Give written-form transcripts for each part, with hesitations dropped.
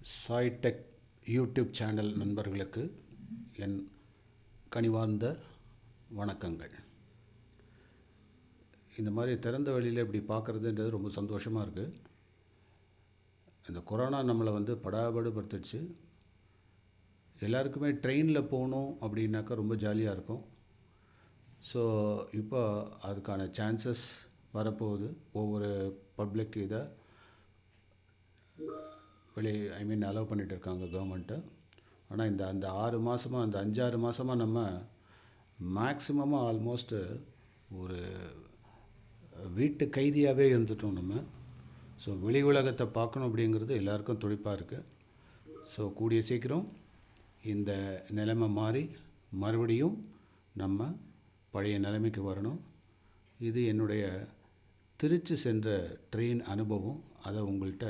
சாய்டெக் YouTube channel நண்பர்களுக்கு என் கனிவார்ந்த வணக்கங்கள். இந்த மாதிரி திறந்த வெளியில் இப்படி பார்க்குறதுன்றது ரொம்ப சந்தோஷமாக இருக்குது. இந்த கொரோனா நம்மளை படாபடுபடுத்திடுச்சு. எல்லாருக்குமே ட்ரெயினில் போகணும் அப்படின்னாக்கா ரொம்ப ஜாலியாக இருக்கும். ஸோ இப்போ அதுக்கான சான்சஸ் வரப்போகுது. ஒவ்வொரு பப்ளிக் இதை அலோவ் பண்ணிகிட்டு இருக்காங்க கவர்மெண்ட்டு. ஆனால் அந்த 6 மாதமாக அந்த 5-6 மாதமாக நம்ம மேக்ஸிமமாக ஆல்மோஸ்ட்டு ஒரு வீட்டு கைதியாகவே இருந்துட்டோம் நம்ம. ஸோ வெளி உலகத்தை பார்க்கணும் அப்படிங்கிறது எல்லாருக்கும் துடிப்பாக இருக்குது. ஸோ கூடிய சீக்கிரம் இந்த நிலைமை மாறி மறுபடியும் நம்ம பழைய நிலைமைக்கு வரணும். இது என்னுடைய திருச்சி சென்ற ட்ரெயின் அனுபவம். அதை உங்கள்கிட்ட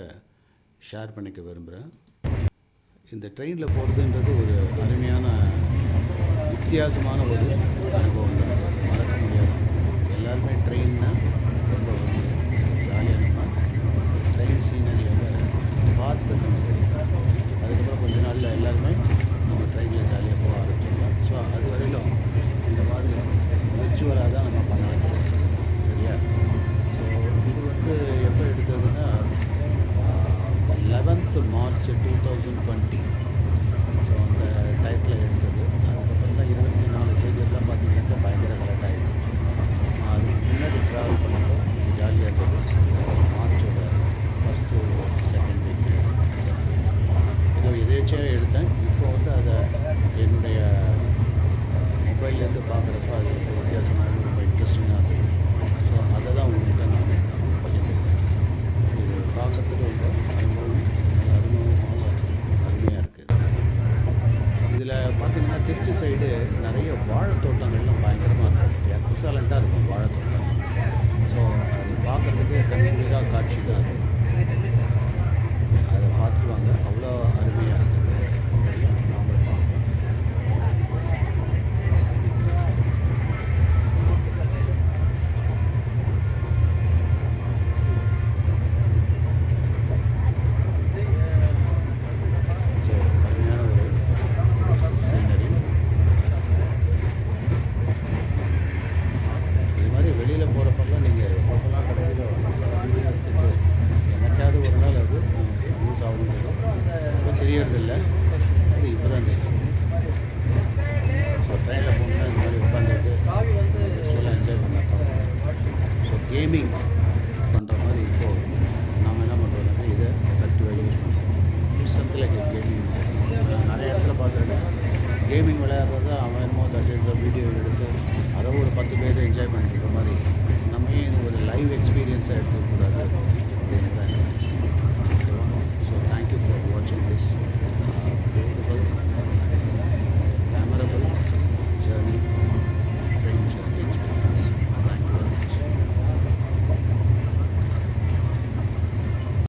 ஷேர் பண்ணிக்க விரும்புகிறேன். இந்த ட்ரெயினில் போகிறதுன்றது ஒரு அருமையான வித்தியாசமான ஒரு அனுபவம் தான், மறக்க முடியாது. எல்லாருமே ட்ரெயின்னா ரொம்ப ஜாலியாக நம்ம ட்ரெயின் சீனரியாவை பார்த்து அதுக்கப்புறம் கொஞ்ச நாளில் எல்லாருமே நம்ம ட்ரெயினில் ஜாலியாக போக ஆரம்பிச்சிடலாம். ஸோ அது வரையிலும் இந்த மாதிரி விர்ச்சுவலாக தான் நம்ம பண்ணலாம். சரியா? ஸோ இது எப்போ எடுத்ததுன்னா 11th March 2020. ஸோ அந்த டயத்தில் எடுத்தது. அதுக்கப்புறம் தான் 24 தேதியெல்லாம் பார்த்திங்கனாக்கா பயங்கர கலெக்ட் ஆகிடுச்சு. அதுக்கு முன்னாடி ட்ராவல் பண்ணப்போ ஜாலியாக இருந்தது. மார்ச்சோட ஃபஸ்ட்டு 2nd வீக் ஏதோ எதேச்சியாக எடுத்தேன். இப்போ அதை என்னுடைய மொபைல்லேருந்து பார்க்குறப்ப அது வித்தியாசமாக ரொம்ப இன்ட்ரெஸ்டிங்காக இருக்குது. ஸோ அதை தான் உங்கள்கிட்ட நான் பகிர்ந்துருக்கேன். இது பார்க்குறதுக்கு ரொம்ப அருமையாக இருக்குது. இதில் பார்த்திங்கன்னா திருச்சி சைடு நிறைய வாழைத்தோட்டங்கள்லாம் பயங்கரமாக இருக்கும். எக்ஸலண்ட்டாக இருக்கும் வாழைத்தோட்டம். ஸோ அது பார்க்குறதுக்கு கண்குளிராக காட்சி தான் இருக்கும். அதை பார்த்துருவாங்க, அவ்வளோ அருமையாக இருக்குது. சரியா? அவங்கள பார்க்கணும். தெரியறதில்லை, அது இப்போ தான் தெரியும். ஸோ ட்ரெயினில் போகணுன்னா இந்த மாதிரி உட்காந்துட்டு விர்ச்சுவலாக என்ஜாய் பண்ணலாம். ஸோ கேமிங் பண்ணுற மாதிரி இப்போது நாம் என்ன பண்ணுறோம்னா இதை கரெக்டாக யூஸ் பண்ணுறோம். Something like gaming. நிறைய இடத்துல பார்க்குறேன் கேமிங்